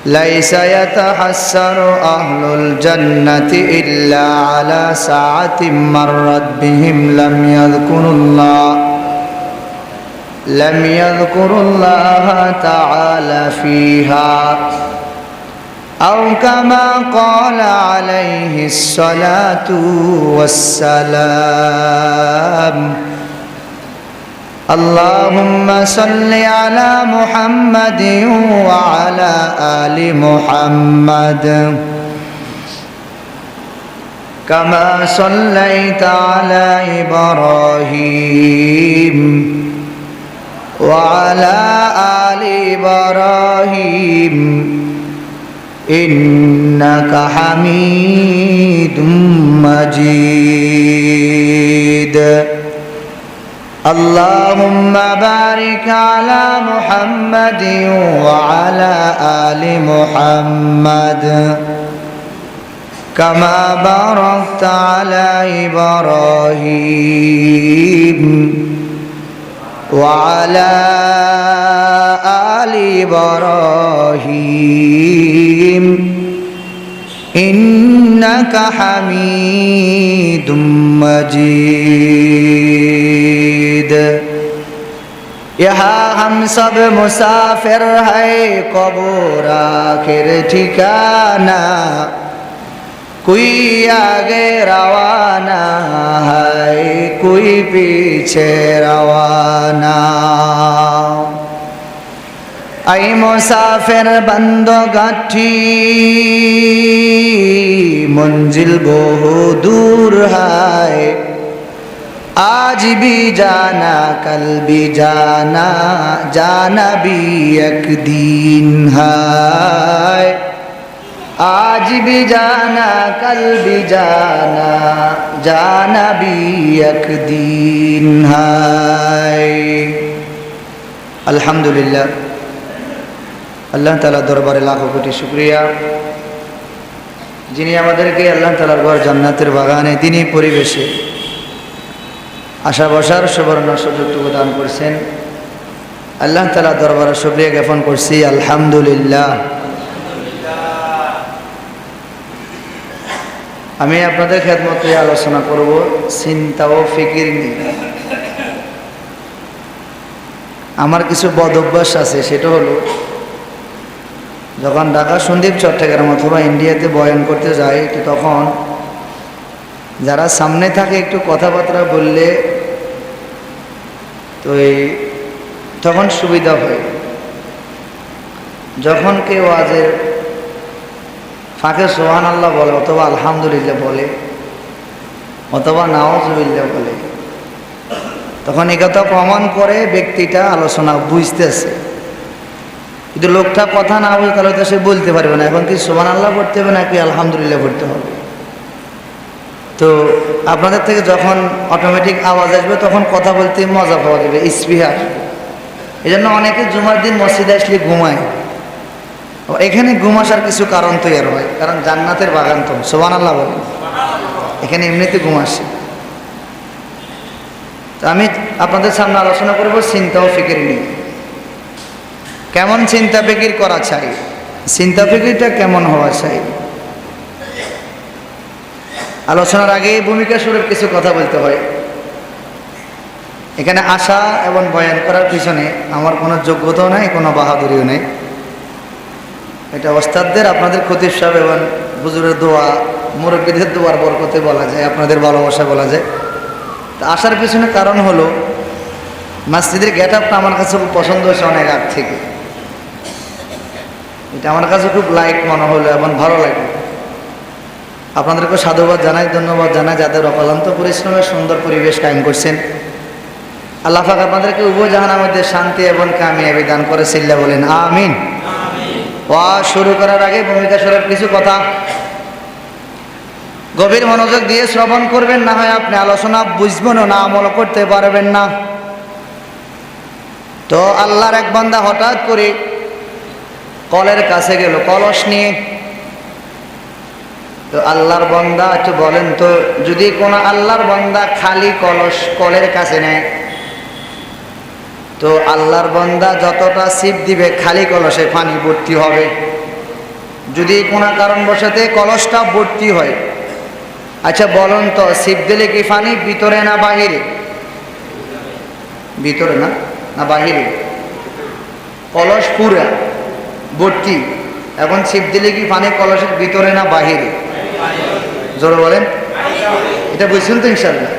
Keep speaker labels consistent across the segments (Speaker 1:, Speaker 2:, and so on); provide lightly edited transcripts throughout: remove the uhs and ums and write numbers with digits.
Speaker 1: ليس يتحسر أهل الجنة إلا على ساعة مرت بهم لم يذكروا الله تعالى فيها أو كما قال عليه الصلاة والسلام اللهم صل على محمد وعلى آل محمد كما صليت على إبراهيم وعلى آل إبراهيم إنك حميد مجيد اللهم بارك على محمد وعلى آل محمد كما باركت على إبراهيم وعلى آل إبراهيم إنك حميد مجيد यहाँ हम सब मुसाफिर है कब्र आखिर ठिकाना कोई आगे रवाना है कोई पीछे रवाना ऐ मुसाफिर बंदो गाठी मंजिल बहु दूर है आज भी जाना कल भी जाना जाना भी एक दिन है आज भी जाना कल भी जाना जाना भी एक दिन है अल्हम्दुलिल्लाह अल्लाह ताला दरबारे लाखों कोटी शुक्रिया जिन्हें आमादेरके अल्लाह तालार घर জান্নাতের বাগানে তিনি পরিবেশে আশা বসার সুবর্ণ সুযোগটুকু দান করছেন আল্লাহ তাআলা দরবারে শুকরিয়া জ্ঞাপন করছি আলহামদুলিল্লাহ। আমি আপনাদের খেদমতে আলোচনা করব চিন্তা ও ফিকির নিয়ে। আমার কিছু বদ অভ্যাস আছে, সেটা হলো যখন ঢাকা সন্দ্বীপ চট্টগ্রাম অথবা ইন্ডিয়াতে বয়ান করতে যাই তখন যারা সামনে থাকে একটু কথাবার্তা বললে তো তখন সুবিধা হয়। যখন কেউ ওয়াজের ফাঁকে সুবহানাল্লাহ বলে অথবা আলহামদুলিল্লাহ বলে অথবা নাউজুবিল্লাহ বলে তখন একথা প্রমাণ করে ব্যক্তিটা আলোচনা বুঝতেছে, কিন্তু লোকটা কথা না বুঝে তাহলে তো সে বলতে পারবে না এখন কি সুবহানাল্লাহ পড়তে হবে নাকি আলহামদুলিল্লাহ পড়তে হবে। তো আপনাদের থেকে যখন অটোমেটিক আওয়াজ আসবে তখন কথা বলতে মজা পাওয়া যাবে, স্পৃহা আসবে। এই জন্য অনেকে জুমার দিন মসজিদে আসলে ঘুমায়। এখানে ঘুম আসার কিছু কারণ তৈরি হয়, কারণ জান্নাতের বাগান তো সুবহানাল্লাহ বলে এখানে এমনিতে ঘুম আসে। তো আমি আপনাদের সামনে আলোচনা করব চিন্তা ও ফিকির নিয়ে। কেমন চিন্তা ফিকির করা চাই, চিন্তা ফিকিরটা কেমন হওয়া চাই। আলোচনার আগে ভূমিকা স্বরূপ কিছু কথা বলতে হয়। এখানে আসা এবং বয়ান করার পিছনে আমার কোনো যোগ্যতাও নাই, কোনো বাহাদুরিও নেই। এটা ওস্তাদদের আপনাদের খতিব সাহেব এবং হুজুরের দোয়া মুরব্বীদের দোয়ার বরকতে বলা যায়, আপনাদের ভালোবাসা বলা যায়। তা আসার পিছনে কারণ হলো মসজিদের গেট আপটা আমার কাছে খুব পছন্দ হয়েছে অনেক আগ থেকে। এটা আমার কাছে খুব লাইক মনে হলো এবং ভালো লাগলো। আপনাদেরকে সাধুবাদ জানাই, ধন্যবাদ জানাই যাদের অক্লান্ত পরিশ্রমের সুন্দর পরিবেশ কায়েম করছেন। আল্লাহ পাক আপনাদেরকে উভয় জাহানের মধ্যে শান্তি এবং কামিয়াবি দান করে সিল্লা বলেন আমিন। ওয়াজ শুরু করার আগে ভূমিকা স্বরূপ কিছু কথা গভীর মনোযোগ দিয়ে শ্রবণ করবেন, না হয় আপনি আলোচনা বুঝবেন না আমল করতে পারবেন না। তো আল্লাহর এক বান্দা হঠাৎ করে কলের কাছে গেল কলস নিয়ে। তো আল্লাহর বান্দা একটু বলেন তো, যদি কোনো আল্লাহর বান্দা খালি কলস কলের কাছে নেয় তো আল্লাহর বান্দা যতটা ছিপ দিবে খালি কলসে পানি ভর্তি হবে। যদি কোনো কারণবশতে কলসটা ভর্তি হয়, আচ্ছা বলুন তো ছিপ দিলে কি পানি ভিতরে না বাহিরে? ভিতরে না, না বাহিরে? কলস পুরা ভর্তি, এখন ছিপ দিলে কি পানি কলসের ভিতরে না বাহিরে? জোরে বলেন। এটা বুঝছেন তো ইনশাল্লাহ?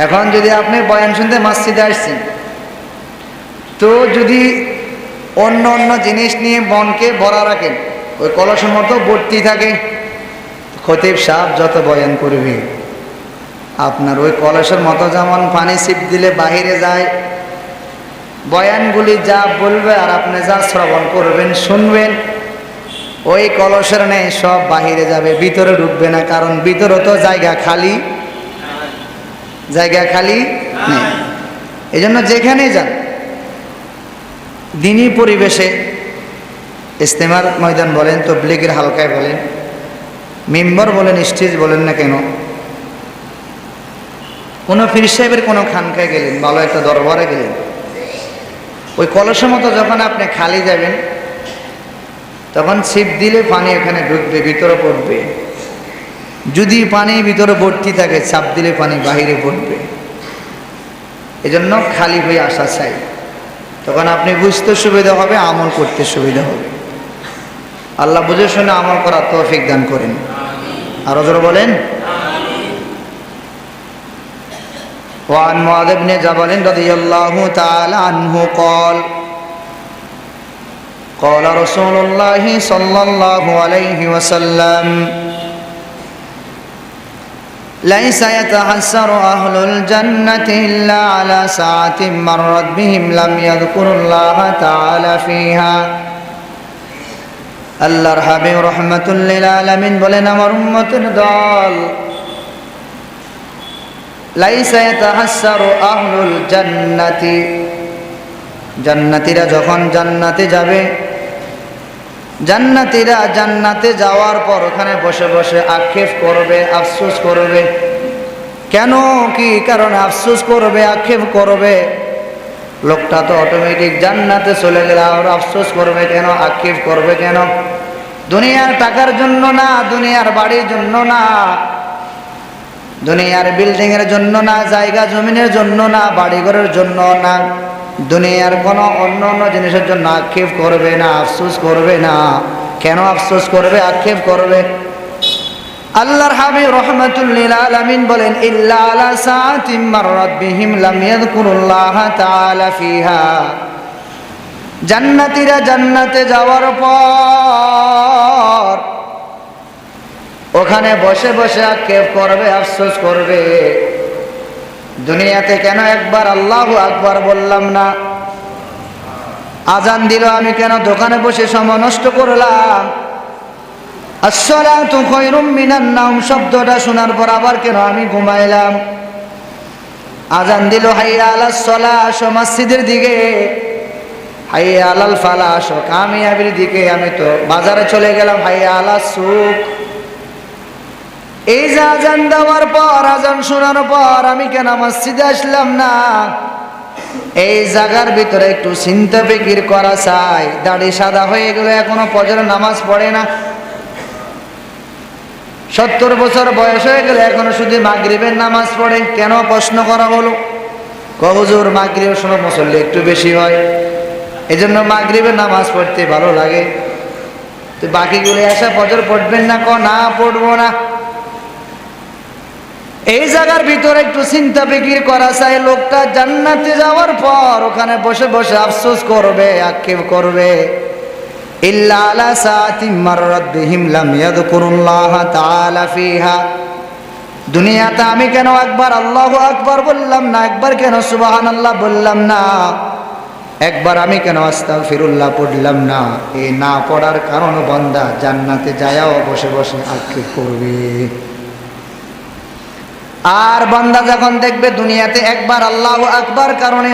Speaker 1: এখন যদি আপনি বয়ান শুনতে মসজিদে আসছেন, তো যদি অন্য অন্য জিনিস নিয়ে মনকে ভরা রাখেন, ওই কলসের মতো ভর্তি থাকে, খতিব সাহেব যত বয়ান করবে আপনার ওই কলসের মতো যেমন পানি ছিপ দিলে বাহিরে যায়, বয়ানগুলি যা বলবে আর আপনি যা শ্রবণ করবেন শুনবেন ওই কলসের নেই সব বাহিরে যাবে, ভিতরে ঢুকবে না, কারণ ভিতরে তো জায়গা খালি নেই। এই জন্য যেখানে যান দিনী পরিবেশে, ইস্তেমার ময়দান বলেন, তবলিগের হালকায় বলেন, মিম্বর বলেন, স্টেজ বলেন না কেন, কোনো পীর সাহেবের কোনো খানকায় গেলেন, ভালো একটা দরবারে গেলেন, ওই কলসের মতো যখন আপনি খালি যাবেন তখন ছিপ দিলে পানি এখানে ঢুকবে, ভিতরে পড়বে। যদি পানি ভিতরে ভর্তি থাকে চাপ দিলে পানি বাহিরে পড়বে। এজন্য খালি হয়ে আসা চাই, তখন আপনি বুঝতে সুবিধা হবে, আমল করতে সুবিধা হবে। আল্লাহ বুঝে শুনে আমল করার তৌফিক দান করেন। আরো জোরে বলেন। وعن معاذ بن جبل رضي الله تعالى عنه قال قال رسول الله صلى الله عليه وسلم ليس يتحسر أهل الجنة إلا على ساعة مرت بهم لم يذكروا الله تعالى فيها আল্লাহর হাবিব রাহমাতুল লিল আলামিন বলেন, আমার উম্মতের দল লাইসা ইয়াতাহাসসারু আহলুল জান্নাতি, জান্নাতীরা যখন জান্নাতে যাবে, জান্নাতীরা জান্নাতে যাওয়ার পর ওখানে বসে বসে আক্ষেপ করবে, আফসোস করবে। কেন, কি কারণে আফসোস করবে, আক্ষেপ করবে? লোকটা তো অটোমেটিক জান্নাতে চলে গেল, আর আফসোস করবে কেন, আক্ষেপ করবে কেন? দুনিয়ার টাকার জন্য না, দুনিয়ার বাড়ির জন্য না, দুনিয়ার বিল্ডিং এর জন্য না, জায়গা জমিনের জন্য না, বাড়িঘরের জন্য না, দুনিয়ার কোনো অন্য অন্য জিনিসের জন্য আক্ষেপ করবে না, আফসোস করবে না। কেন আফসোস করবে, আক্ষেপ করবে? আল্লাহর হাবিব রাহমাতুল লিল আলামিন বলেন, ইল্লা আলা সাআতিম মাররাত বিহিম লাম ইয়াযকুরুল্লাহ তাআলা ফিহা, জান্নাতীরা জান্নাতে যাওয়ার পর ওখানে বসে বসে আক্ষেপ করবে, আফসোস করবে, দুনিয়াতে কেন একবার আল্লাহু আকবার বললাম না? আজান দিল, আমি কেন দোকানে বসে সময় নষ্ট করলাম? আসসালাতু খায়রুম মিনান নাওম শব্দটা শোনার পর আবার কেন আমি ঘুমাইলাম? আজান দিল, হাইয়া আলাস সালাহ, আসো মসজিদের দিকে, হাইয়া আলাল ফালাহ, আসো কামিয়াবির দিকে, আমি তো বাজারে চলে গেলাম, হাইয়া আলাস সুক। এই যে আজান দেওয়ার পর, আজান শোনার পর আমি কেন মসজিদে আসলাম না? এই জায়গার ভিতরে একটু চিন্তা ফিকির করা চাই। দাড়ি সাদা হয়ে গেল, এখনো ফজর নামাজ পড়ে না। 70 বছর বয়স হয়ে গেলে এখনো শুধু মাগরিবের নামাজ পড়ে। কেন, প্রশ্ন করা হলো। হুজুর মাগরিবের সময় মুসল্লি একটু বেশি হয়, এজন্য মাগরিবের নামাজ পড়তে ভালো লাগে। তো বাকিগুলো এসে ফজর পড়বেন না? না, পড়বো না। এই জায়গার ভিতরে একটু চিন্তা ফিকির করা চাই। লোকটা জান্নাতে যাওয়ার পর ওখানে বসে বসে আফসোস করবে, আক্ষেপ করবে, ইল্লা আলা সাআতিম মাররাত বিহিম লাম ইয়াযকুরুল্লাহ তাআলা ফিহা, দুনিয়াতে আমি কেন একবার আল্লাহু আকবার বললাম না, একবার কেন সুবহানাল্লাহ বললাম না, একবার আমি কেন আস্তাগফিরুল্লাহ পড়লাম না? এই না পড়ার কারণে বান্দা জান্নাতে যায়ও বসে বসে আক্ষেপ করবে। আর বান্দা যখন দেখবে দুনিয়াতে একবার আল্লাহু আকবার কারণে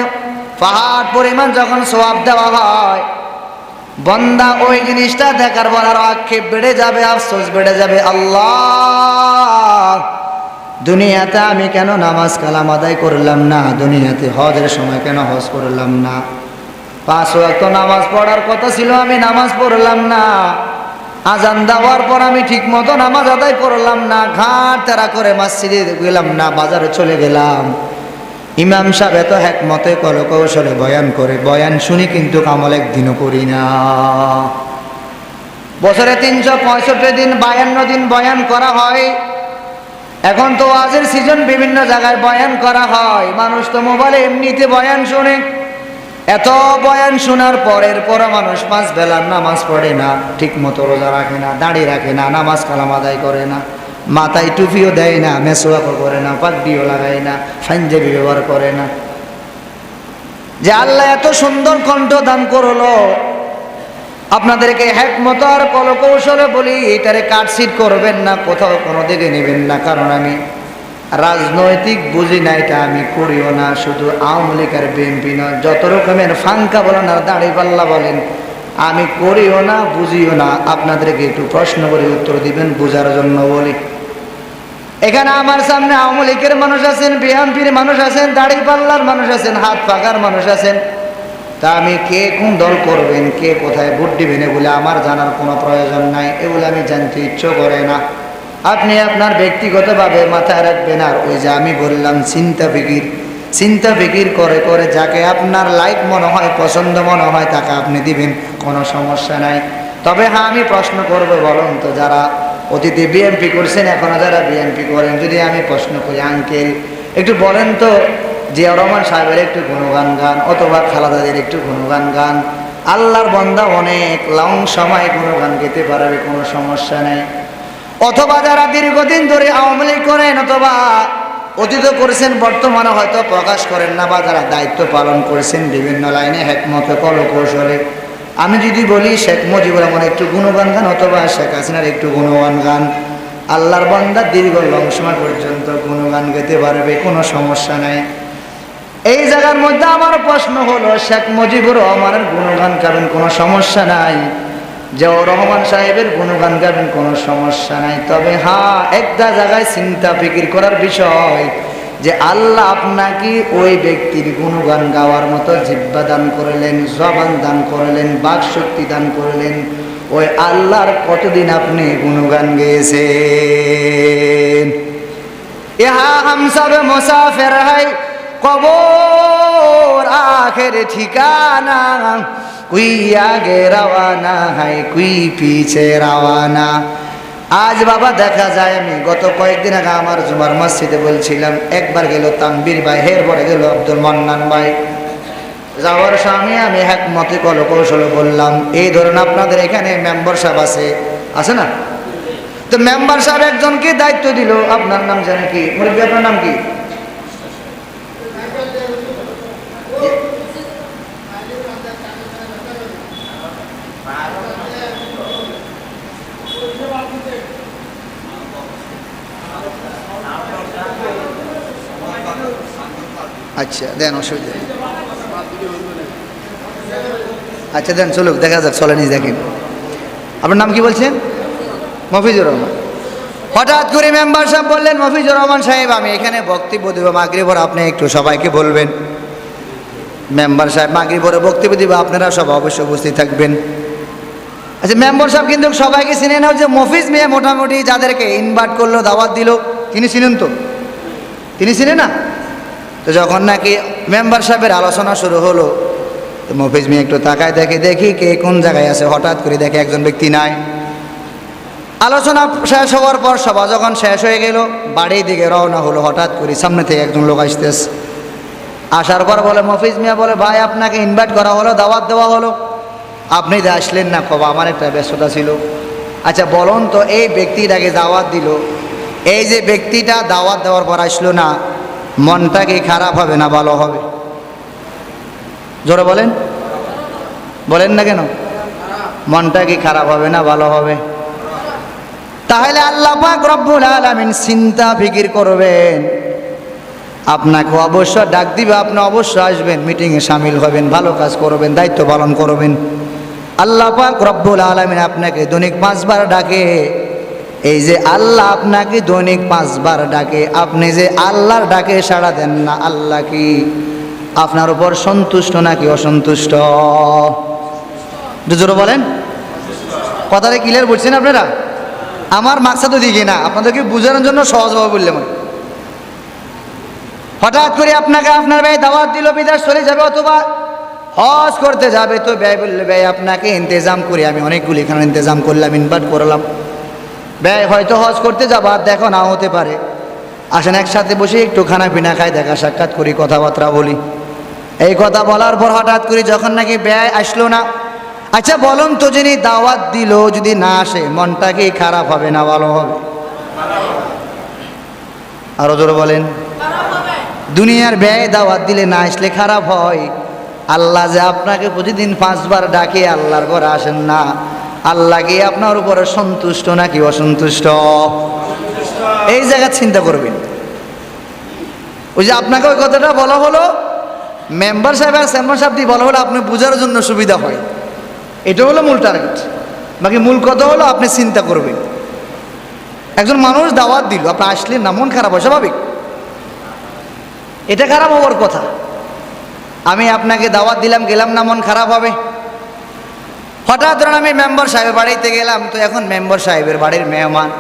Speaker 1: পাহাড় পরিমাণ যখন সওয়াব দেওয়া হয়, বান্দা ওই জিনিসটা দেখার পর আর আক্ষেপ বেড়ে যাবে, আফসোস বেড়ে যাবে। আল্লাহ, দুনিয়াতে আমি কেন নামাজ কালাম আদায় করলাম না? দুনিয়াতে হজের সময় কেন হজ করলাম না? 5 ওয়াক্ত নামাজ পড়ার কথা ছিল, আমি নামাজ পড়লাম না। আজান দেওয়ার পর আমি ঠিক মতো নামাজ আদায় করলাম না, ঘাট তেরা করে মসজিদে গেলাম না, বাজারে চলে গেলাম। ইমাম সাহেব এত হেকমতে কৌশলে বয়ান করে, বয়ান শুনি কিন্তু আমল একদিনও করি না। বছরে 365 দিন 52 দিন বয়ান করা হয়। এখন তো ওয়াজের সিজন, বিভিন্ন জায়গায় বয়ান করা হয়। মানুষ তো মোবাইলে এমনিতে বয়ান শুনে। এত বয়ান শোনার পরের পরও মানুষ 5 বেলার নামাজ পড়ে না, ঠিক মতো রোজা রাখে না, দাড়ি রাখে না, নামাজ কালাম আদায় করে না, মাথায় টুপিও দেয় না, মেসওয়াকও করে না, পাগড়িও লাগায় না, পাঞ্জাবি ব্যবহার করে না। যে আল্লাহ এত সুন্দর কণ্ঠ দান করলো, আপনাদেরকে হেকমত আর কৌশলে বলি, এটারে কাটছিট করবেন না, কোথাও কোনো দিকে নেবেন না। কারণ আমি রাজনৈতিক বুঝি না, এটা আমি করিও না। শুধু আওয়ামী লীগ আর বিএনপি নয়, যত রকমের ফাঙ্কা বলেন আর দাড়িপাল্লা বলেন, আমি করিও না, বুঝিও না। আপনাদেরকে একটু প্রশ্ন করে উত্তর দিবেন, বোঝার জন্য বলি। এখানে আমার সামনে আওয়ামী লীগের মানুষ আছেন, বিএনপির মানুষ আছেন, দাড়িপাল্লার মানুষ আছেন, হাত পাকার মানুষ আছেন। তা আমি কে কোন দল করবেন, কে কোথায় ভোট দিবেন, এগুলো আমার জানার কোনো প্রয়োজন নাই, এগুলো আমি জানতে ইচ্ছে করে না। আপনি আপনার ব্যক্তিগতভাবে মাথায় রাখবেন। আর ওই যে আমি বললাম চিন্তা ফিকির করে করে যাকে আপনার লাইক মনে হয়, পছন্দ মনে হয়, তাকে আপনি দিবেন, কোনো সমস্যা নাই। তবে হ্যাঁ, আমি প্রশ্ন করব, বলুন তো, যারা অতীতে বিএনপি করছেন, এখনো যারা বিএনপি করেন, যদি আমি প্রশ্ন করি, আঙ্কেল একটু বলেন তো, জিয়াউর রহমান সাহেবের একটু গুণগান গান, অথবা খালেদাদের একটু গুণগান গান। আল্লাহর বান্দা অনেক লং সময় গুণগান গেতে পারবে, কোনো সমস্যা নেই। অথবা যারা দীর্ঘদিন ধরে আওয়ামী লীগ করেন, অথবা অতীত করেছেন, বর্তমানে হয়তো প্রকাশ করেন না, বা যারা দায়িত্ব পালন করেছেন বিভিন্ন লাইনে হেকমতে কৌশলে, আমি যদি বলি শেখ মুজিবুর রহমান একটু গুণগান গান, অথবা শেখ হাসিনার একটু গুণগান গান, আল্লাহর বান্দা দীর্ঘ লং সময় পর্যন্ত গুণগান গেতে পারবে, কোনো সমস্যা নাই। এই জায়গার মধ্যে আমার প্রশ্ন হলো, শেখ মুজিবুর রহমানের গুণগান গাবেন, কোনো সমস্যা নাই। জিয়াউর রহমান সাহেবের গুণগান গাবেন, কোনো সমস্যা নাই। তবে হ্যাঁ, একটা জায়গায় চিন্তা ফিকির করার বিষয়, যে আল্লাহ আপনাকে ওই ব্যক্তির গুণগান গাওয়ার মতো জিহ্বা দান করলেন, জবান দান করলেন, বাক শক্তি দান করলেন। ওই আল্লাহর কতদিন আপনি গুণগান গেয়েছেন? ইহা হাম সব মুসাফির হাই, কবর আখের ঠিকানা, কুই আগে রওয়ানা হাই, কুই পিছে রওয়ানা। আজ বাবা দেখা যায়, আমি গত কয়েকদিন আগে আমার জুমার মসজিদে বলছিলাম, একবার গেল তানবীর ভাই, এরপরে গেল আব্দুল মান্নান ভাই। যাওয়ার সময় আমি হেকমতে কৌশলে বললাম, এই ধরুন আপনাদের এখানে মেম্বার সাহেব আছে না? তো মেম্বার সাহেব একজনকে দায়িত্ব দিল, আপনার নাম জানে কি মুরব্বী, আপনার নাম কি? আচ্ছা দেন, অসুবিধা নেই। আচ্ছা দেন, চলুক, দেখা যাক, চলে নিয়ে দেখেন। আপনার নাম কি বলছেন? মফিজুর রহমান। হঠাৎ করে মেম্বার সাহেব বললেন, মফিজুর রহমান সাহেব, আমি এখানে বক্তব্য দেবো মাগরিব পরে, আপনি একটু সবাইকে বলবেন। মেম্বার সাহেব মাগরিব পরে বক্তব্য দিব, আপনারা সব অবশ্যই উপস্থিত থাকবেন। আচ্ছা, মেম্বার সাহেব কিন্তু সবাইকে চিনে নাও, যে মফিজ মিয়া মোটামুটি যাদেরকে ইনভাইট করলো, দাওয়াত দিল, তিনি চিনেন তো? তিনি চিনেন না? তো যখন নাকি মেম্বার সাহেবের আলোচনা শুরু হলো, তো মফিজ মিয়া একটু তাকায় দেখি কে কোন জায়গায় আছে। হঠাৎ করে দেখে একজন ব্যক্তি নাই। আলোচনা শেষ হওয়ার পর সভা যখন শেষ হয়ে গেল, বাড়ির দিকে রওনা হলো। হঠাৎ করে সামনে থেকে একজন লোক আসতেছে। আসার পর বলে, মফিজ মিয়া বলে, ভাই আপনাকে ইনভাইট করা হলো, দাওয়াত দেওয়া হলো, আপনি যে আসলেন না। কবা, আমার একটা ব্যস্ততা ছিল। আচ্ছা বলুন তো, এই ব্যক্তিটাকে দাওয়াত দিল, এই যে ব্যক্তিটা দাওয়াত দেওয়ার পর আসলো না, মনটা কি খারাপ হবে না ভালো হবে? জোরে বলেন, বলেন না কেন? মনটা কি খারাপ হবে না ভালো হবে? তাহলে আল্লাহ পাক রব্বুল আলামিন চিন্তা ফিকির করবেন, আপনাকে অবশ্যই ডাক দিবে, আপনি অবশ্যই আসবেন, মিটিংয়ে সামিল হবেন, ভালো কাজ করবেন, দায়িত্ব পালন করবেন। আল্লাহ পাক রব্বুল আলামিন আপনাকে দৈনিক 5 বার ডাকে। এই যে আল্লাহ আপনাকে দৈনিক 5 বার ডাকে, আপনি যে আল্লাহর ডাকে সাড়া দেন না, আল্লাহ কি আপনার উপর সন্তুষ্ট নাকি অসন্তুষ্ট? জোরে বলেন, কথাটা ক্লিয়ার বলছেন আপনারা? আমার মাকসাদ ওদিকে না, আপনাদেরকে বোঝানোর জন্য সহজভাবে বললাম। হঠাৎ করে আপনাকে আপনার ভাই দাওয়াত দিল, বিদেশ চলে যাবে অথবা হজ করতে যাবে, তো ব্যয় বললে ভাই আপনাকে ইন্তজাম করি, আমি অনেকগুলি এখানে ইন্তজাম করলাম, ইনভাইট করলাম। ব্যয় হয়তো হজ করতে যাবো আর দেখো না হতে পারে, আসেন একসাথে বসে একটু খানা পিনা খাই, দেখা সাক্ষাৎ করি, কথাবার্তা বলি। এই কথা বলার পর হঠাৎ করে যখন নাকি ব্যয় আসলো না, আচ্ছা বলুন তো, যিনি দাওয়াত দিল যদি না আসে মনটা কি খারাপ হবে না ভালো হবে? আরো জোরে বলেন। দুনিয়ার ব্যয় দাওয়াত দিলে না আসলে খারাপ হয়। আল্লাহ যে আপনাকে প্রতিদিন 5 বার ডাকে, আল্লাহর ঘরে আসেন না, আল্লাহ কি আপনার উপরে সন্তুষ্ট নাকি অসন্তুষ্ট? এই জায়গা চিন্তা করবেন। ওই যে আপনাকে ওই কথাটা বলা হলো, মেম্বার সাহেব আর চেয়ারম্যান সাহেব দিয়ে বলা হলো, আপনি বোঝার জন্য সুবিধা হয়। এটা হলো মূল টার্গেট। বাকি মূল কথা হলো আপনি চিন্তা করবেন। একজন মানুষ দাওয়াত দিল, আপনি আসলেন না, মন খারাপ হয় স্বাভাবিক, এটা খারাপ হওয়ার কথা। আমি আপনাকে দাওয়াত দিলাম, গেলাম না, মন খারাপ হবে? হঠাৎ ধরুন আমি মেম্বার সাহেবের বাড়িতে গেলাম, তো এখন মেম্বার সাহেবের বাড়ির মেহমান।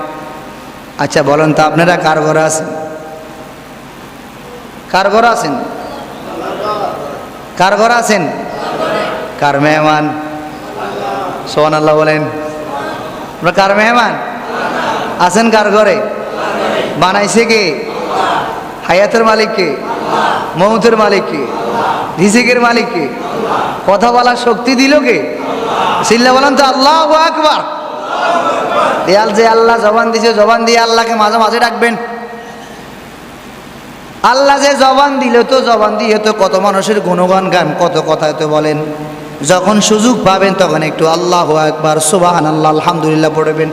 Speaker 1: আচ্ছা বলেন তো আপনারা কার ঘরে আছেন? কার ঘরে আছেন? কার ঘরে আছেন? কার মেহমান? সুবহানাল্লাহ বলেন। আপনারা কার মেহমান? আছেন কার ঘরে? বানাইছে কে? হায়াতের মালিক কে? মৌতের মালিক কে? রিজিকের মালিক কে? কথা বলার শক্তি দিল কে? চিল্লা বলেন তো আল্লাহু আকবার। দেয়াল যে আল্লাহ জবান দিছে, জবান দিয়ে আল্লাহকে মাঝে মাঝে ডাকবেন। আল্লাহ যে জবান দিল, তো জবান দিয়ে তো কত মানুষের গুণগান গান, কত কথা তো বলেন। যখন সুযোগ পাবেন তখন একটু আল্লাহু আকবার, সুবহানাল্লাহ, আলহামদুলিল্লাহ পড়বেন।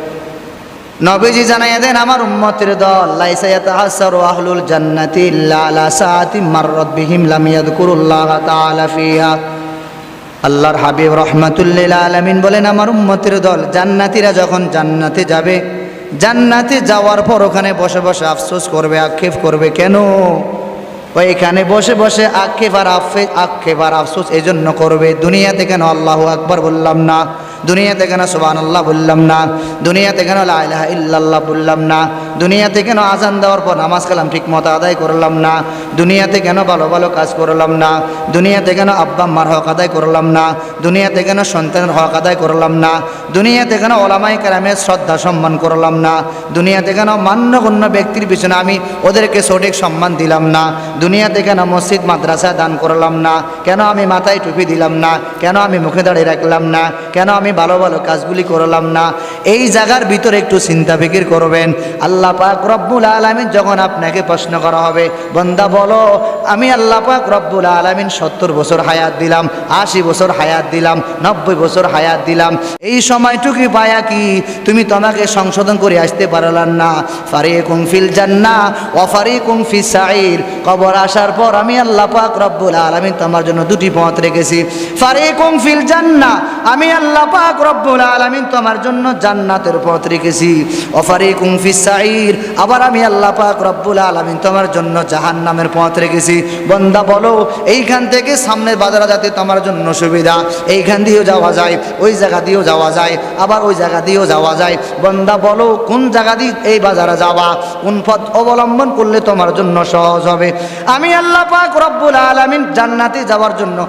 Speaker 1: নবীজি জানাইয়া দেন, আমার উম্মতের দল লাইসা ইয়াতাহাসসারু আহলুল জান্নাতি ইল্লা আলা সাআতিন মাররাত বিহিম লাম ইয়াযকুরুল্লাহ তাআলা ফিহা। আল্লাহর হাবিব রাহমাতুল লিল আলামিন বলেন, আমার উম্মতের দল জান্নাতীরা যখন জান্নাতে যাবে, জান্নাতে যাওয়ার পর ওখানে বসে বসে আফসোস করবে, আক্ষেপ করবে। কেন? ওইখানে বসে বসে আক্ষেপ আর আফসোস এই জন্য করবে, দুনিয়াতে কেন আল্লাহু আকবার বললাম না, দুনিয়াতে কেন সুবহানাল্লাহ বললাম না, দুনিয়াতে কেন লা ইলাহা ইল্লাল্লাহ বললাম না, দুনিয়াতে কেন আজান দেওয়ার পর নামাজ কালাম ঠিক মতো আদায় করলাম না, দুনিয়াতে কেন ভালো ভালো কাজ করলাম না, দুনিয়াতে কেন আব্বা আম্মার হক আদায় করলাম না, দুনিয়াতে কেন সন্তানের হক আদায় করলাম না, দুনিয়াতে কেন ওলামায়ে কেরামের শ্রদ্ধা সম্মান করলাম না, দুনিয়াতে কেন মান্যগণ্য ব্যক্তির পিছনে আমি ওদেরকে সঠিক সম্মান দিলাম না, দুনিয়াতে কেন মসজিদ মাদ্রাসা দান করলাম না, কেন আমি মাথায় টুপি দিলাম না, কেন আমি মুখে দাঁড়িয়ে রাখলাম না, কেন আমি ভালো ভালো কাজগুলি করলাম না। এই জায়গার ভিতরে একটু চিন্তা ফিকির করবেন। আল্লাহ পাক রব্বুল আলামিন যখন আপনাকে প্রশ্ন করা হবে, বান্দা বলো আমি আল্লাহ পাক রব্বুল আলামিন 70 বছর হায়াত দিলাম, 80 বছর হায়াত দিলাম, 90 বছর হায়াত দিলাম, এই সময়টুকু পায়া কি তুমি তোমাকে সংশোধন করে আসতে পারলাম না? ফারিকুম ফিল জান্নাহ ওয়া ফারিকুম ফিস সাঈর। কবর আসার পর আমি আল্লাহ পাক রব্বুল আলামিন তোমার জন্য দুটি পথ রেখেছি। ফারিকুম ফিল জান্নাহ, আমি আল্লাহ পাক রব্বুল আলামিন তোমার জন্য জান্নাতের পথ রেখেছি। ওয়া ফারিকুম ফিস সাঈর, আবার আমি আল্লাহ পাক রব্বুল আলামিন তোমার জন্য জাহান্নামের পথ রেখেছি। বান্দা বলো এইখান থেকে সামনের বাজারে যাতে তোমার জন্য সুবিধা, এইখান দিয়েও যাওয়া যায়, ওই জায়গা দিয়েও যাওয়া যায়, আবার ওই জায়গা দিয়েও যাওয়া যায়। বান্দা বলো কোন জায়গা দিয়ে এই বাজারে যাওয়া, কোন পথ অবলম্বন করলে তোমার জন্য সহজ হবে? আমি আল্লাহ পাক রব্বুল আলামিন জান্নাতে যাওয়ার জন্য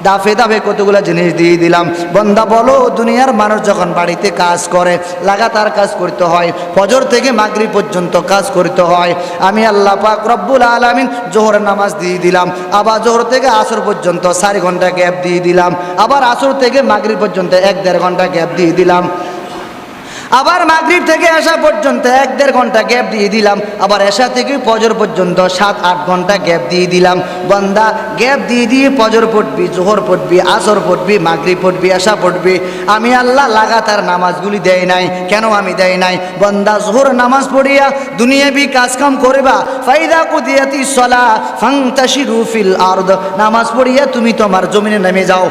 Speaker 1: দাফে দাফে কতগুলো জিনিস দিয়ে দিলাম। বান্দা বলো দুনিয়ার মানুষ যখন বাড়িতে কাজ করে লাগাতার কাজ করতে হয়, ফজর থেকে মাগরিব পর্যন্ত কাজ করতে হয়, আমি আল্লাহ পাক রব্বুল আলামিন জোহরের নামাজ দিয়ে দিলাম, আবার জোহর থেকে আসর পর্যন্ত 4 ঘন্টা গ্যাপ দিয়ে দিলাম, আবার আসর থেকে মাগরিব পর্যন্ত 1-1.5 ঘন্টা গ্যাপ দিয়ে দিলাম, আবার মাগরিব থেকে এশা পর্যন্ত 1-1.5 ঘন্টা গ্যাপ দিয়ে দিলাম, আবার এশা থেকে ফজর পর্যন্ত 7-8 ঘন্টা গ্যাপ দিয়ে দিলাম। বান্দা গ্যাপ দিয়ে দিয়ে ফজর পড়বি, জোহর পড়বি, আসর পড়বি, মাগরিব পড়বি, এশা পড়বি। আমি আল্লাহ লাগাতার নামাজগুলি দেয় নাই। কেন আমি দেয় নাই? বান্দা জোহর নামাজ পড়িয়া দুনিয়াবি কাজকাম করবা, ফাইদা কুদিয়াতিস সালাহ ফান্তাশিরু ফিল আরদ, নামাজ পড়িয়া তুমি তোমার জমিনে নেমে যাও,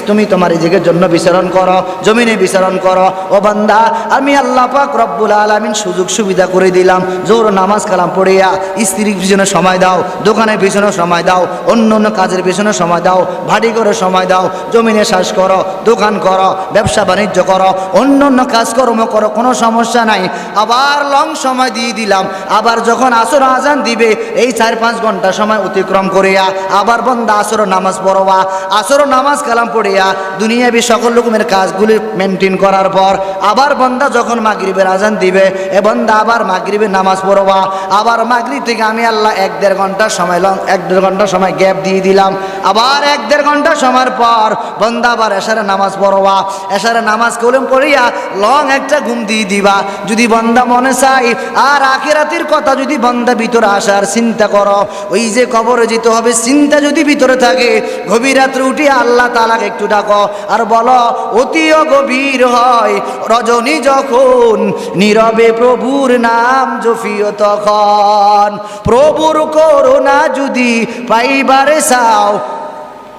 Speaker 1: তুমি তোমার রিজিকের জন্য বিচরণ করো, জমিনে বিচরণ করো। ও বান্দা আমি আমি আল্লাহ পাক রব্বুল আলামিন সুযোগ সুবিধা করে দিলাম, জোহর নামাজ কালাম পড়িয়া স্ত্রীর পিছনে সময় দাও, দোকানের পিছনে সময় দাও, অন্য অন্য কাজের পিছনে সময় দাও, ভারী করে সময় দাও, জমিনে চাষ করো, দোকান করো, ব্যবসা বাণিজ্য করো, অন্য অন্য কাজকর্ম করো, কোনো সমস্যা নাই। আবার লং সময় দিয়ে দিলাম। আবার যখন আসর আজান দিবে এই 4-5 ঘন্টা সময় অতিক্রম করিয়া আবার বন্দা আসর নামাজ পড়বা, আসর নামাজ কালাম পড়িয়া দুনিয়াবি সকল রকমের কাজগুলি মেনটেন করার পর আবার বন্দা যখন মাগরিবের আজান দিবে এ বন্দা আবার মাগরিবের নামাজ পড়বা। আবার মাগরিব থেকে আমি আল্লাহ 1-1.5 ঘন্টা সময় 1-1.5 ঘন্টা সময় গ্যাপ দিয়ে দিলাম। আবার 1-1.5 ঘন্টা সময়ের পর বন্দা আবার এশারে নামাজ পড়বা। এশারে নামাজ কলম পড়িয়া লং একটা ঘুম দিয়ে দিবা। যদি বন্দা মনে চাই আর আখিরাতের কথা যদি বন্দা ভিতরে আসার চিন্তা করো, ওই যে কবরে যেতে হবে চিন্তা যদি ভিতরে থাকে, গভীর রাত্রে উঠিয়া আল্লাহ তাআলাকে একটু ডাকো আর বলো অতিও গভীর হয় রজনী যখন নীরবে প্রভুর নাম জপিও তখন, প্রভুর করুণা যদি পাইবারে চাও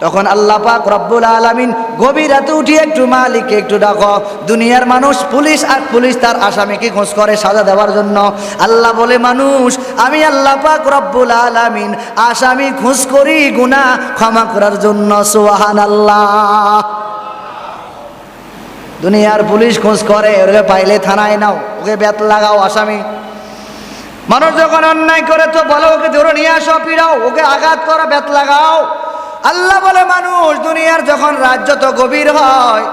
Speaker 1: তখন আল্লাহ পাক রব্বুল আলামিন গভীর রাতে উঠিয়ে একটু মালিককে একটু ডাকো। দুনিয়ার মানুষ পুলিশ তার আসামিকে খোঁজ করে সাজা দেওয়ার জন্য। আল্লাহ বলে মানুষ আমি আল্লাহ পাক রব্বুল আলামিন আসামি খোঁজ করি গুনাহ ক্ষমা করার জন্য। সুবহানাল্লাহ। দুনিয়ার পুলিশ খোঁজ করে, ওকে পাইলে থানায় নাও, ওকে বেত লাগাও আসামি। মানুষ যখন অন্যায় করে তো বলো ওকে ধরে নিয়ে আসো, পিড়াও, ওকে আঘাত করো, বেত লাগাও। আল্লাহ বলে মানুষ দুনিয়ার যখন রাজ্য তো গভীর হয়,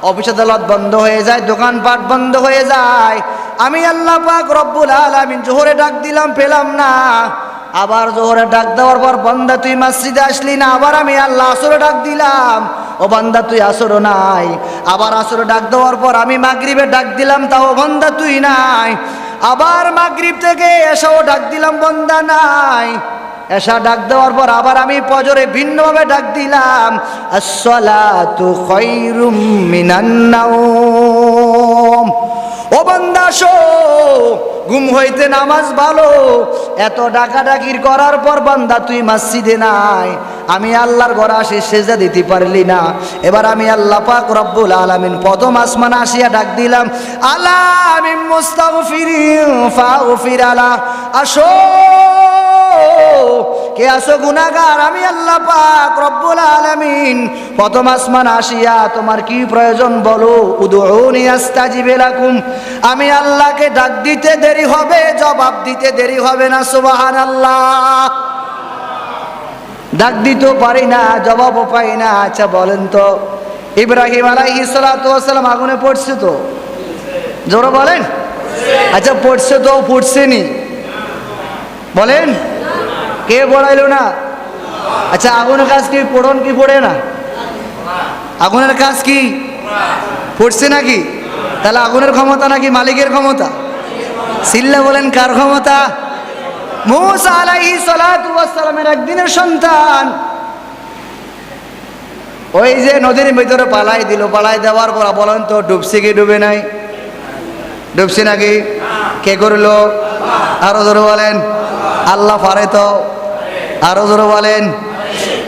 Speaker 1: অফিস আদালত বন্ধ হয়ে যায়, দোকানপাট বন্ধ হয়ে যায়, আমি আল্লাহ পাক রব্বুল আলামিন জোহরে ডাক দিলাম পেলাম না, আবার জোহরে ডাক দেওয়ার পর বান্দা তুই মসজিদে আসলি না, আবার আমি আল্লাহ আসরে ডাক দিলাম, ও বান্দা তুই আসরও নাই, আবার আসরে ডাক দেওয়ার পর আমি মাগরিবে ডাক দিলাম, তাও বান্দা তুই নাই, আবার মাগরিব থেকে এসাও ডাক দিলাম, বান্দা নাই, এসা ডাক দেওয়ার পর আবার আমি ফজরে ভিন্নভাবে ডাক দিলাম, আসসালাতু খায়রুম মিনান নাওম, ও বান্দা শো ঘুম হইতে নামাজ ভালো। এত ডাকাডাকির করার পর বান্দা তুই মসজিদে নাই, আমি আল্লাহর ঘরে আসি সেজদা দিতে পারলি না। এবার আমি আল্লাহ পাক রব্বুল আলামিন প্রথম আসমান আসিয়া ডাক দিলাম, আলা আমি মুস্তাগফিরিন ফাগফির আলা, আসো কে আসো গুনাহগার, আমি আল্লাহ পাক রব্বুল আলামিন প্রথম আসমান আসিয়া তোমার কি প্রয়োজন বলো, উদউনি আস্তাজিব লাকুম, আমি আল্লাহকে ডাক দিতে দেরি হবে, জবাব দিতে দেরি হবে না। সুবহানাল্লাহ। ডাক দিতেও পারি না, জবাবও পাই না। আচ্ছা বলেন তো ইব্রাহিম আলাইহিস সালাতু ওয়াস সালাম আগুনে পড়ছে তো? জোরে বলেন। আচ্ছা পড়ছে তো, ফুটছেনি? বলেন কে পড়াইলো না? আচ্ছা আগুনের কাজ কি পড়ন কি পড়ে না? আগুনের কাজ কি পড়ছে নাকি? তাহলে আগুনের ক্ষমতা নাকি মালিকের ক্ষমতা? সিল্লা বলেন কার ক্ষমতা? মূসা আলাইহিস সালাতু ওয়াস সালামের একদিনের সন্তান ওই যে নদীর ভিতরে পালাই দিল, পালাই দেওয়ার পর বলেন তো ডুবছে কি ডুবে নাই? ডুবছে নাকি? কে করলো? আরো জোরে বলেন। আল্লাহ পারে তো? আরো জোরে বলেন।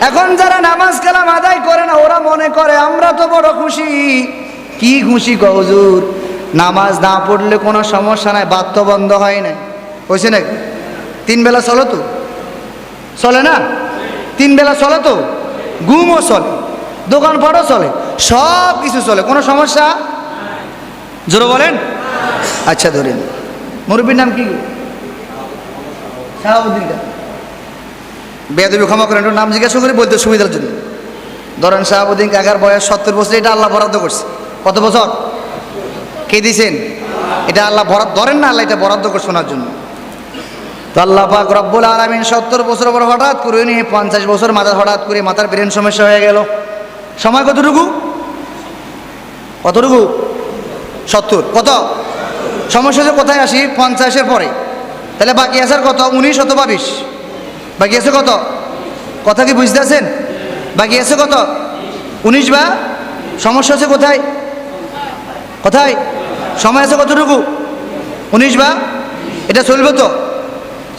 Speaker 1: এখন যারা নামাজ কালাম আদায় করে না ওরা মনে করে আমরা তো বড় খুশি। কি খুশি গো হুজুর? নামাজ না পড়লে কোনো সমস্যা নাই, বাত তো বন্ধ হয় না, হয়েছে নাকি? 3 বেলা চলো তো? চলে না? 3 বেলা চলে তো, ঘুমও চলে, দোকানপাটও চলে, সব কিছু চলে, কোনো সমস্যা? জোরে বলেন। আচ্ছা ধরেন মুরব্বীর নাম কি? শাহাবুদ্দিন। বেয়াদবি ক্ষমা করেন, নাম জিজ্ঞাসা করে বলতে সুবিধার জন্য। ধরেন শাহাবুদ্দিন কাকার বয়স 70 বছর, এটা আল্লাহ বরাদ্দ করছে। কত বছর? কে দিয়েছেন? এটা আল্লাহ বরাদ্দ, ধরেন না আল্লাহ এটা বরাদ্দ করছে শোনার জন্য। তো আল্লাহ পাক রব্বুল আলামিন 70 বছর পর হঠাৎ করে নিয়ে 50 বছর মাথা, হঠাৎ করে মাথার ব্রেন সমস্যা হয়ে গেল। সময় কতটুকু? কতটুকু? 70। কত সমস্যা হচ্ছে? কোথায় আসি? 50-এর পরে। তাহলে বাকি আছে কত? 19 অথবা 20। বাকি আছে কত? কথা কি বুঝতে আছেন? বাকি আছে কত? 19 বা সমস্যা হচ্ছে কোথায়? কোথায় সময় আছে কতটুকু? 19 বা। এটা চলবে তো?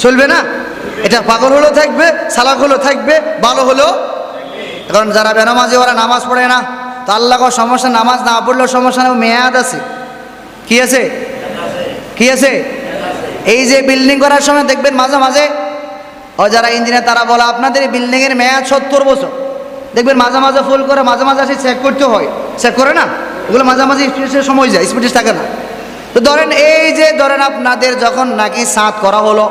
Speaker 1: চলবে না? এটা পাগল হলেও থাকবে, সালাক হলেও থাকবে, ভালো হলেও। এখন যারা বেনামাজি ওরা নামাজ পড়ে না, তো আল্লাহ সমস্যা, নামাজ না পড়লেও সমস্যা নেই, মেয়াদ আছে। কি আছে? কি আছে? এই যে বিল্ডিং করার সময় দেখবেন মাঝে মাঝে ও যারা ইঞ্জিনিয়ার তারা বলে আপনাদের এই বিল্ডিংয়ের মেয়াদ 70 বছর। দেখবেন মাঝে মাঝে ফুল করে, মাঝে মাঝে আসে চেক করতে হয়, চেক করে না, ওগুলো মাঝে মাঝে স্পিডের সময় যায়, স্পিডের থাকে না। তো ধরেন এই যে ধরেন আপনাদের যখন নাকি ছাদ করা হলো,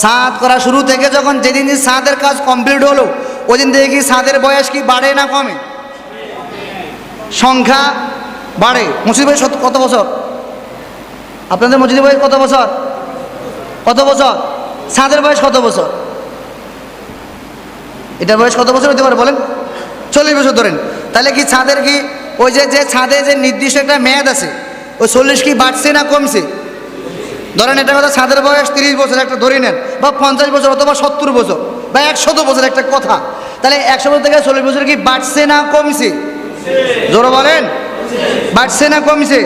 Speaker 1: ছাদ করা শুরু থেকে যখন যেদিন ছাদের কাজ কমপ্লিট হলো ওই দিন থেকে কি ছাদের বয়স কি বাড়ে না কমে? সংখ্যা বাড়ে। মসজিদ বয়স কত বছর? আপনাদের মসজিদের বয়স কত বছর? কত বছর? ছাদের বয়স কত বছর? এটার বয়স কত বছর হতে পারে বলেন? 40 বছর ধরেন। তাহলে কি ছাদের কি ওই যে ছাদে যে নির্দিষ্ট একটা মেয়াদ আছে ওই 40 কি বাড়ছে না কমছে? ধরেন এটা কথা ছাদের বয়স 30 বছর একটা ধরে নেন, বা 50 বছর অথবা 70 বছর বা 100 বছর একটা কথা। তাহলে 100 বছর থেকে 40 বছর কি বাড়ছে না কমছে? জোরে বলেন, বাড়ছে না কমছে?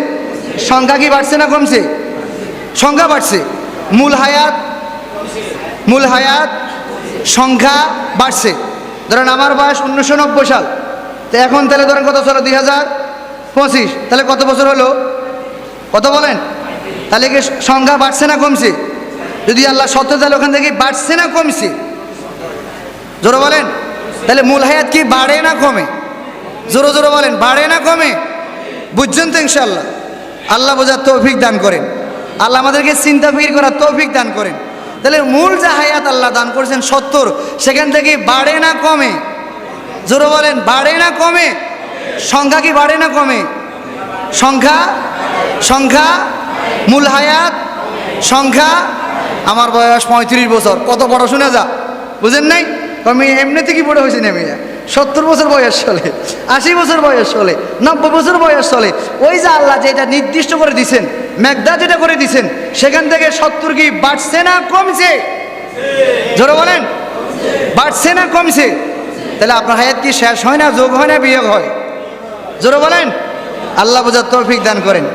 Speaker 1: সংখ্যা কি বাড়ছে না কমছে? সংখ্যা বাড়ছে। মূল হায়াত সংখ্যা বাড়ছে। ধরেন আমার বয়স 1990 সাল, তো এখন তাহলে ধরেন কত চলো 2025, তাহলে কত বছর হলো? কত বলেন? তাহলে কি সংখ্যা বাড়ছে না কমছে? যদি আল্লাহ সত্য, তাহলে ওখান থেকে বাড়ছে না কমছে? জোরে বলেন। তাহলে মূল হায়াত কি বাড়ে না কমে? জোরে জোরে বলেন, বাড়ে না কমে? বুঝছেন তো ইনশাআল্লাহ? আল্লাহ বোঝার তৌফিক দান করেন, আল্লাহ আমাদেরকে চিন্তা ফিকির করার তৌফিক দান করেন। তাহলে মূল যে হায়াত আল্লাহ দান করেছেন 70, সেখান থেকে বাড়ে না কমে? জোরে বলেন, বাড়ে না কমে? সংখ্যা কি বাড়ে না কমে? সংখ্যা মূল হায়াত সংখ্যা। আমার বয়স 35 বছর, কত বড় শুনে যা, বুঝেন নাই? আমি এমনিতে কি বড় হয়েছি নেমে 70 বছর বয়স চলে, 80 বছর বয়স চলে, 90 বছর বয়স চলে। ওই যে আল্লাহ যেটা নির্দিষ্ট করে দিছেন, মেঘদা যেটা করে দিছেন, সেখান থেকে 70 কি বাড়ছে না কমছে? জোরে বলেন, বাড়ছে না কমছে? তাহলে আপনার হায়াত কি শেষ হয় না, যোগ হয় না, বিয়োগ হয়? জোরে বলেন। আল্লাহ বোঝার তৌফিক দান করেন,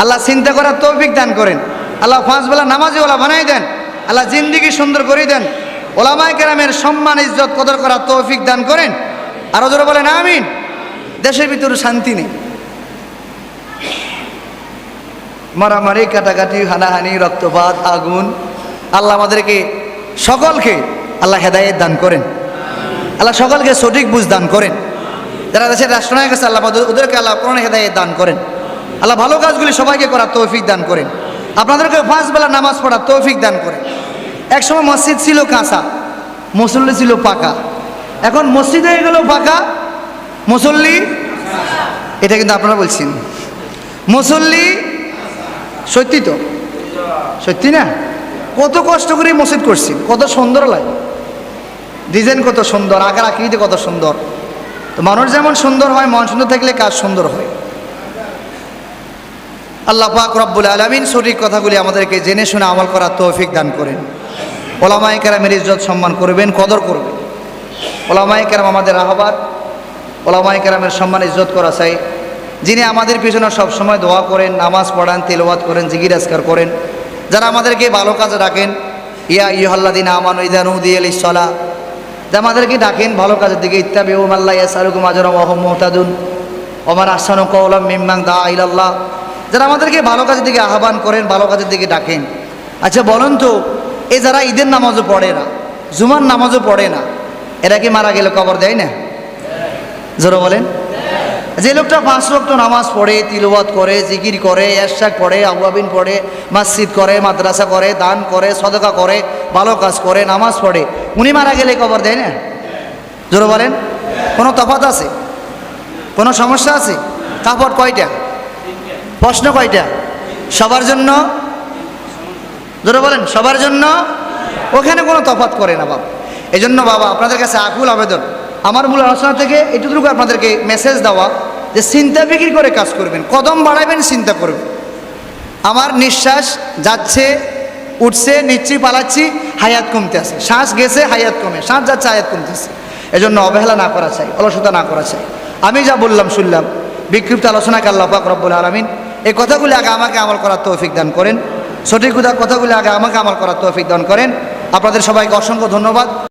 Speaker 1: আল্লাহ চিন্তা করার তৌফিক দান করেন, আল্লাহ 5 বেলা নামাজি ওলা বানাই দেন, আল্লাহ জিন্দিগি সুন্দর করে দেন, ওলামায়ে কেরামের সম্মান ইজ্জত কদর করার তৌফিক দান করেন। আরো জোরে বলেন আমিন। দেশের ভিতরে শান্তি নেই, মারামারি, কাটাকাটি, হানাহানি, রক্তপাত, আগুন। আল্লাহ আমাদেরকে সকলকে আল্লাহ হেদায়েত দান করেন, আল্লাহ সকলকে সঠিক বুঝ দান করেন। যারা দেশের রাষ্ট্রনায়ক আছে আল্লাহ ওদেরকে আল্লাহ কোরআন হেদায়েত দান করেন, আল্লাহ ভালো কাজগুলি সবাইকে করার তৌফিক দান করেন। আপনাদেরকে 5 বেলা নামাজ পড়ার তৌফিক দান করেন। একসময় মসজিদ ছিল কাঁচা, মুসল্লি ছিল পাকা, এখন মসজিদ হয়ে গেল পাকা, মুসল্লি। এটা কিন্তু আপনারা বলছেন মুসল্লি, সত্যি তো? সত্যি না? কত কষ্ট করে মসজিদ করছি, কত সুন্দর লাগে, ডিজাইন কত সুন্দর, আকার আকৃতি কত সুন্দর। তো মানুষ যেমন সুন্দর হয়, মন সুন্দর থাকলে কাজ সুন্দর হয়। আল্লাহ পাক রব্বুল আলামিন সঠিক কথাগুলি আমাদেরকে জেনে শুনে আমল করার তৌফিক দান করেন। ওলামায়ে কেরামের ইজ্জত সম্মান করবেন, কদর করবেন। ওলামায়ে কেরাম আমাদের রাহবার, ওলামায়ে কেরামের সম্মান ইজ্জত করা চাই। যিনি আমাদের পিছনে সবসময় দোয়া করেন, নামাজ পড়ান, তিলাওয়াত করেন, জিকির আজকার করেন, যারা আমাদেরকে ভালো কাজে ডাকেন, ইয়া আইয়ুহাল্লাযীনা আমানু ইযা নুদিয়া লিস-সালাহ, যারা আমাদেরকে ডাকেন ভালো কাজের দিকে, ইত্তাবিউ মা লা ইয়াসআলুকুম আজরান ওয়া হুম মুহতাদুন ওয়া মান আহসানু কাওলাম মিম্মান দাআ ইলাল্লাহ, যারা আমাদেরকে ভালো কাজের দিকে আহ্বান করেন, ভালো কাজের দিকে ডাকেন। আচ্ছা বলুন তো, এ যারা ঈদের নামাজও পড়ে না, জুমার নামাজও পড়ে না, এরা কি মারা গেলে কবর দেয় না? জোরে বলেন। যে লোকটা 5 ওয়াক্ত নামাজ পড়ে, তিলাওয়াত করে, জিকির করে, ইরশাদ পড়ে, আওয়াবিন পড়ে, মসজিদ করে, মাদ্রাসা করে, দান করে, সদকা করে, ভালো কাজ করে, নামাজ পড়ে, উনি মারা গেলে কবর দেয় না? জোরে বলেন। কোনো তফাৎ আছে? কোনো সমস্যা আছে? কাপড় কয়টা? প্রশ্ন কয়টা? সবার জন্য? জোরে বলেন, সবার জন্য। ওখানে কোনো তফাৎ করে না বাবা। এই জন্য বাবা আপনাদের কাছে আকুল আবেদন, আমার মূল আলোচনা থেকে এটুকু আপনাদেরকে মেসেজ দেওয়া যে চিন্তা ফিকির করে কাজ করবেন, কদম বাড়াবেন, চিন্তা করবেন। আমার নিঃশ্বাস যাচ্ছে, উঠছে, নিচ্ছি, পালাচ্ছি, হায়াত কমতে আছে, শ্বাস গেছে, হায়াত কমে, শ্বাস যাচ্ছে, হায়াত কমতেছে। এজন্য অবহেলা না করা চাই, অলসতা না করা চাই। আমি যা বললাম শুনলাম, বিক্ষিপ্ত আলোচনাকে আল্লাহ পাক রব্বুল আলামিন এই কথাগুলি আগে আমাকে আমল করার তৌফিক দান করেন, সঠিক কথাগুলি আগে আমাকে আমল করার তৌফিক দান করেন। আপনাদের সবাইকে অসংখ্য ধন্যবাদ।